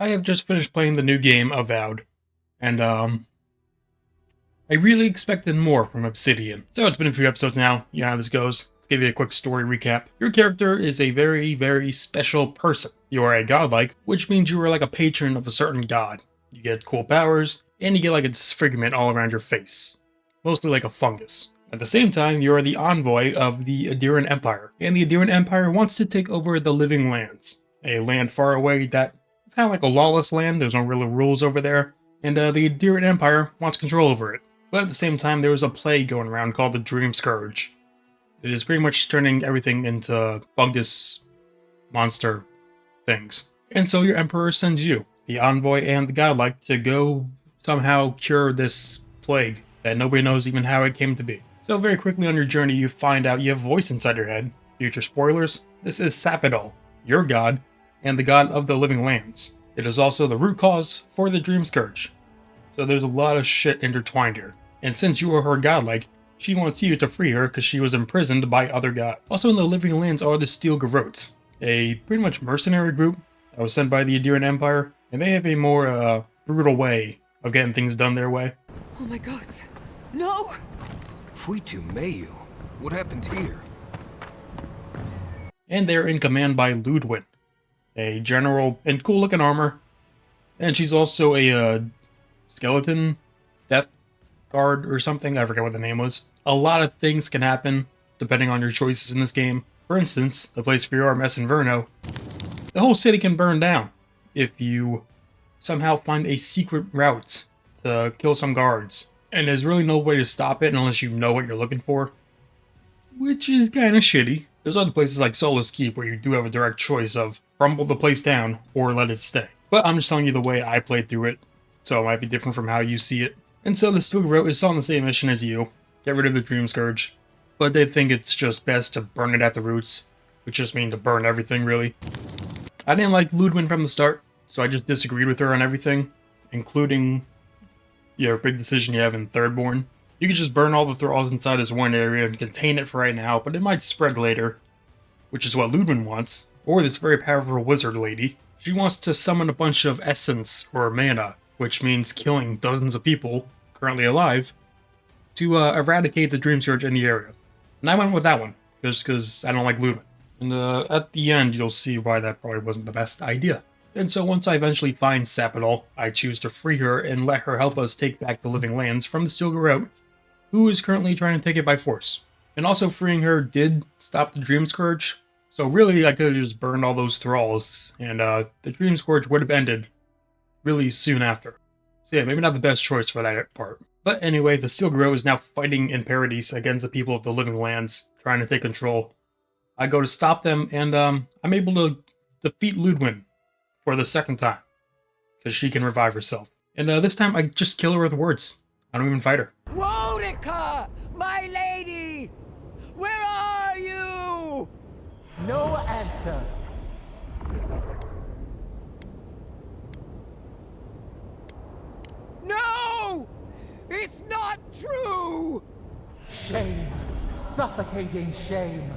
I have just finished playing the new game, Avowed, and I really expected more from Obsidian. So it's been a few episodes now, you know how this goes. Let's give you a quick story recap. Your character is a very, very special person. You are a godlike, which means you are like a patron of a certain god. You get cool powers, and you get like a disfigurement all around your face. Mostly like a fungus. At the same time, you are the envoy of the Adiran Empire, and the Adiran Empire wants to take over the Living Lands, a land far away that it's kind of like a lawless land. There's no real rules over there, and the Adiran Empire wants control over it. But at the same time, there was a plague going around called the Dream Scourge. It is pretty much turning everything into fungus monster things. And so your emperor sends you, the envoy and the godlike, to go somehow cure this plague that nobody knows even how it came to be. So very quickly on your journey, you find out you have a voice inside your head. Future spoilers, this is Sapidol, your god, and the god of the living lands. It is also the root cause for the Dream Scourge. So there's a lot of shit intertwined here. And since you are her godlike, she wants you to free her because she was imprisoned by other gods. Also in the living lands are the Steel Garrotes, a pretty much mercenary group that was sent by the Adiran Empire, and they have a more brutal way of getting things done their way. Oh my god. No! Fuitu Mayu. What happened here? And they're in command by Ludwin, a general in cool looking armor. And she's also a skeleton death guard or something. I forget what the name was. A lot of things can happen depending on your choices in this game. For instance, the place where you are, Mess Inverno, the whole city can burn down if you somehow find a secret route to kill some guards. And there's really no way to stop it unless you know what you're looking for, which is kind of shitty. There's other places like Solace Keep where you do have a direct choice of crumble the place down or let it stay. But I'm just telling you the way I played through it, so it might be different from how you see it. And so the Steel Garrote is on the same mission as you, get rid of the Dream Scourge, but they think it's just best to burn it at the roots, which just means to burn everything, really. I didn't like Ludwin from the start, so I just disagreed with her on everything, including your big decision you have in Thirdborn. You could just burn all the thralls inside this one area and contain it for right now, but it might spread later, which is what Ludwin wants. Or this very powerful wizard lady. She wants to summon a bunch of essence or mana, which means killing dozens of people currently alive, to eradicate the Dream Scourge in the area. And I went with that one, just because I don't like Ludwin. And at the end, you'll see why that probably wasn't the best idea. And so once I eventually find Sapidol, I choose to free her and let her help us take back the living lands from the Steel Garrote, who is currently trying to take it by force. And also freeing her did stop the Dream Scourge, so really I could have just burned all those thralls, and the Dream Scourge would have ended really soon after. So yeah, maybe not the best choice for that part. But anyway, the Steel Garrote is now fighting in Paradise against the people of the living lands, trying to take control. I go to stop them, and I'm able to defeat Ludwin for the second time, because she can revive herself. And this time I just kill her with words. I don't even fight her. Wodika! My lady! Where are you? No answer. No! It's not true! Shame. Suffocating shame.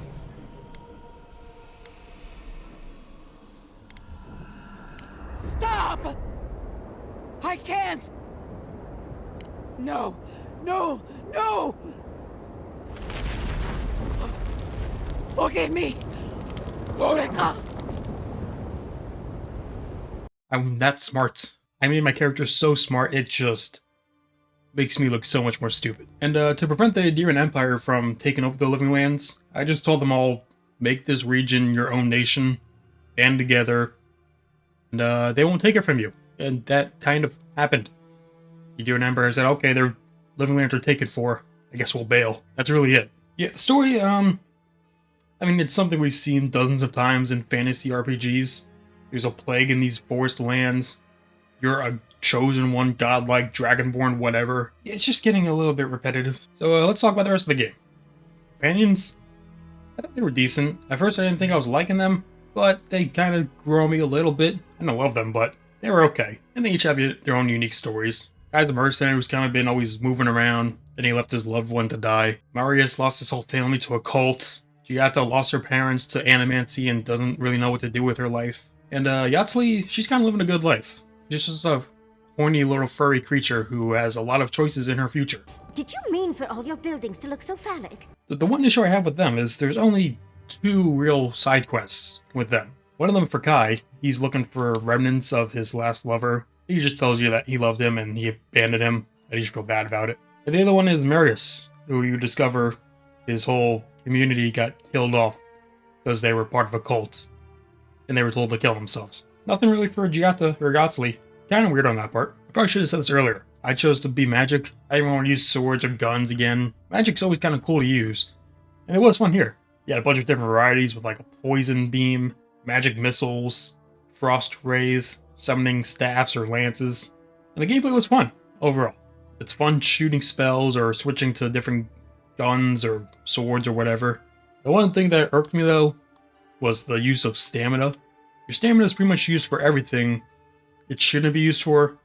Stop! I can't! No! No! No! Forgive me! Wodika! I'm that smart. I made my character so smart, it just makes me look so much more stupid. And to prevent the Adiran Empire from taking over the living lands, I just told them all, make this region your own nation, band together, and they won't take it from you. And that kind of happened. The Adiran Empire said, okay, their living lands are taken for, I guess we'll bail. That's really it. Yeah, the story, I mean, it's something we've seen dozens of times in fantasy RPGs. There's a plague in these forest lands. You're a chosen one, godlike, dragonborn, whatever. It's just getting a little bit repetitive. So let's talk about the rest of the game. Companions, I thought they were decent. At first I didn't think I was liking them, but they kind of grew on me a little bit. I don't love them, but they were okay. And they each have their own unique stories. Guy's the mercenary who's kind of been always moving around, and he left his loved one to die. Marius lost his whole family to a cult. Giatta lost her parents to animancy and doesn't really know what to do with her life. And Yatsli, she's kind of living a good life. She's just a horny little furry creature who has a lot of choices in her future. Did you mean for all your buildings to look so phallic? The one issue I have with them is there's only 2 real side quests with them. One of them for Kai, he's looking for remnants of his last lover. He just tells you that he loved him and he abandoned him, and you just feel bad about it. And the other one is Marius, who you discover his whole community got killed off because they were part of a cult, and they were told to kill themselves. Nothing really for Giatta or Gotzli. Kind of weird on that part. I probably should have said this earlier. I chose to be magic. I didn't want to use swords or guns again. Magic's always kind of cool to use, and it was fun here. You had a bunch of different varieties with like a poison beam, magic missiles, frost rays, summoning staffs or lances. And the gameplay was fun, overall. It's fun shooting spells or switching to different guns or swords or whatever. The one thing that irked me though was the use of stamina. Your stamina is pretty much used for everything it shouldn't be used for,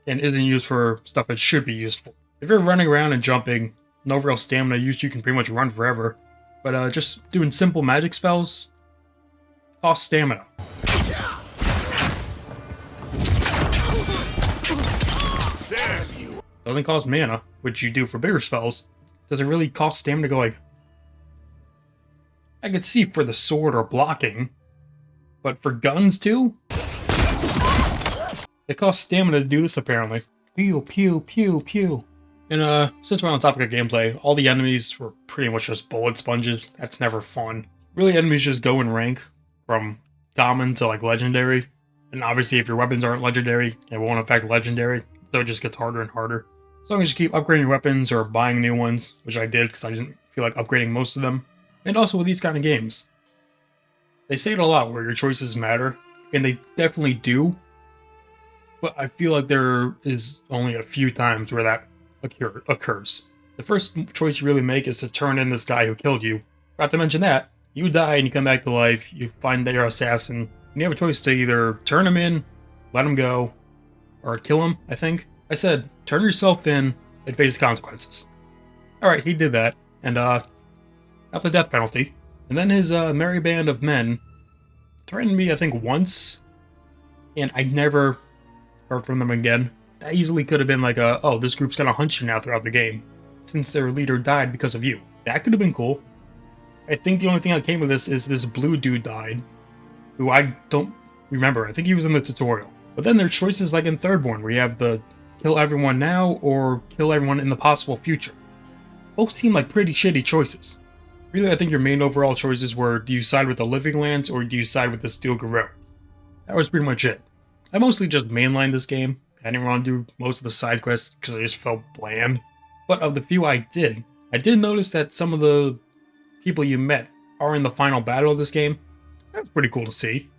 and isn't used for stuff it should be used for. If you're running around and jumping, no real stamina use, you can pretty much run forever. But just doing simple magic spells costs stamina. Doesn't cost mana, which you do for bigger spells. Does it really cost stamina to go like... I could see for the sword or blocking, but for guns too? It costs stamina to do this apparently. Pew, pew, pew, pew. And since we're on the topic of gameplay, all the enemies were pretty much just bullet sponges. That's never fun. Really, enemies just go in rank from common to like legendary. And obviously if your weapons aren't legendary, it won't affect legendary. So it just gets harder and harder. As long as you keep upgrading weapons or buying new ones, which I did because I didn't feel like upgrading most of them. And also with these kind of games, they say it a lot where your choices matter, and they definitely do. But I feel like there is only a few times where that occurs. The first choice you really make is to turn in this guy who killed you. Not to mention that, you die and you come back to life, you find that you're an assassin, and you have a choice to either turn him in, let him go, or kill him, I think. I said, turn yourself in and face consequences. Alright, he did that, and got the death penalty. And then his merry band of men threatened me, I think, once, and I never heard from them again. That easily could have been like oh, this group's gonna hunt you now throughout the game, since their leader died because of you. That could have been cool. I think the only thing that came of this is this blue dude died, who I don't remember. I think he was in the tutorial. But then there's choices like in Thirdborn, where you have the kill everyone now or kill everyone in the possible future. Both seem like pretty shitty choices. Really, I think your main overall choices were, do you side with the Living Lands or do you side with the Steel Garrote? That was pretty much it. I mostly just mainlined this game. I didn't want to do most of the side quests because I just felt bland. But of the few I did notice that some of the people you met are in the final battle of this game. That's pretty cool to see.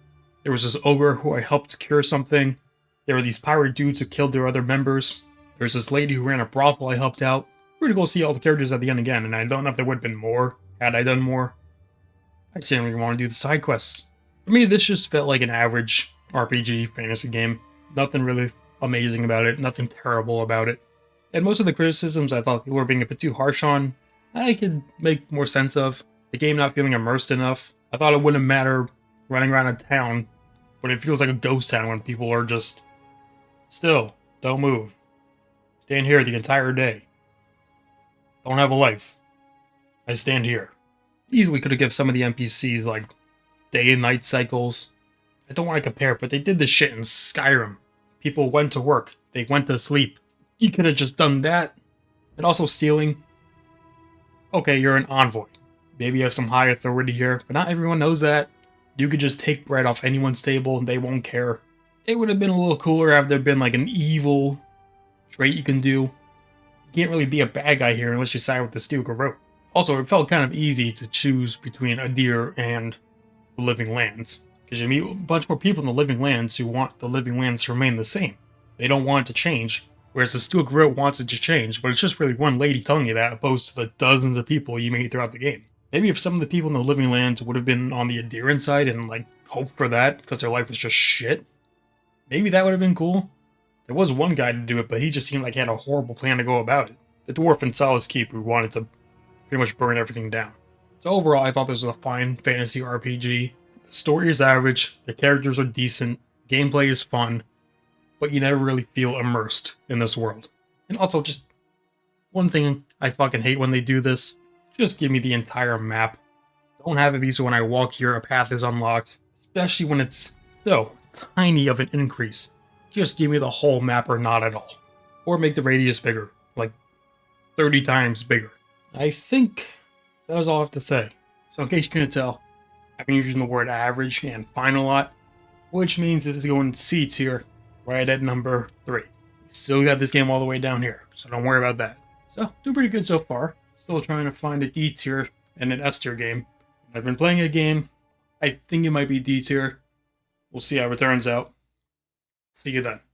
There was this ogre who I helped cure something. There were these pirate dudes who killed their other members. There's this lady who ran a brothel I helped out. Pretty cool to see all the characters at the end again, and I don't know if there would have been more had I done more. I just didn't really want to do the side quests. For me, this just felt like an average RPG fantasy game. Nothing really amazing about it, nothing terrible about it. And most of the criticisms I thought people were being a bit too harsh on, I could make more sense of. The game not feeling immersed enough. I thought it wouldn't matter running around a town, but it feels like a ghost town when people are just still, don't move. Stand here the entire day. Don't have a life. I stand here. Easily could have given some of the NPCs like day and night cycles. I don't want to compare, but they did this shit in Skyrim. People went to work. They went to sleep. You could have just done that. And also stealing. Okay, you're an envoy. Maybe you have some high authority here, but not everyone knows that. You could just take bread off anyone's table and they won't care. It would have been a little cooler if there been like an evil trait you can do. You can't really be a bad guy here unless you side with the Steel Garrote. Also, it felt kind of easy to choose between a deer and the Living Lands. Because you meet a bunch more people in the Living Lands who want the Living Lands to remain the same. They don't want it to change. Whereas the Steel Garrote wants it to change, but it's just really one lady telling you that, opposed to the dozens of people you meet throughout the game. Maybe if some of the people in the Living Lands would have been on the adherent side and like hoped for that, because their life was just shit, maybe that would have been cool. There was one guy to do it, but he just seemed like he had a horrible plan to go about it. The dwarf in Solace Keep who wanted to pretty much burn everything down. So overall, I thought this was a fine fantasy RPG. The Story is average, the characters are decent, gameplay is fun, but you never really feel immersed in this world. And also, just one thing I fucking hate when they do this, just give me the entire map. Don't have it be so when I walk here a path is unlocked, especially when it's so tiny of an increase. Just give me the whole map or not at all. Or make the radius bigger, like 30 times bigger. I think that was all I have to say. So in case you couldn't tell, I've been using the word average and fine a lot, which means this is going C tier, right at number 3. Still got this game all the way down here, so don't worry about that. So, doing pretty good so far. Still trying to find a D tier and an S tier game. I've been playing a game, I think it might be D tier. We'll see how it turns out. See you then.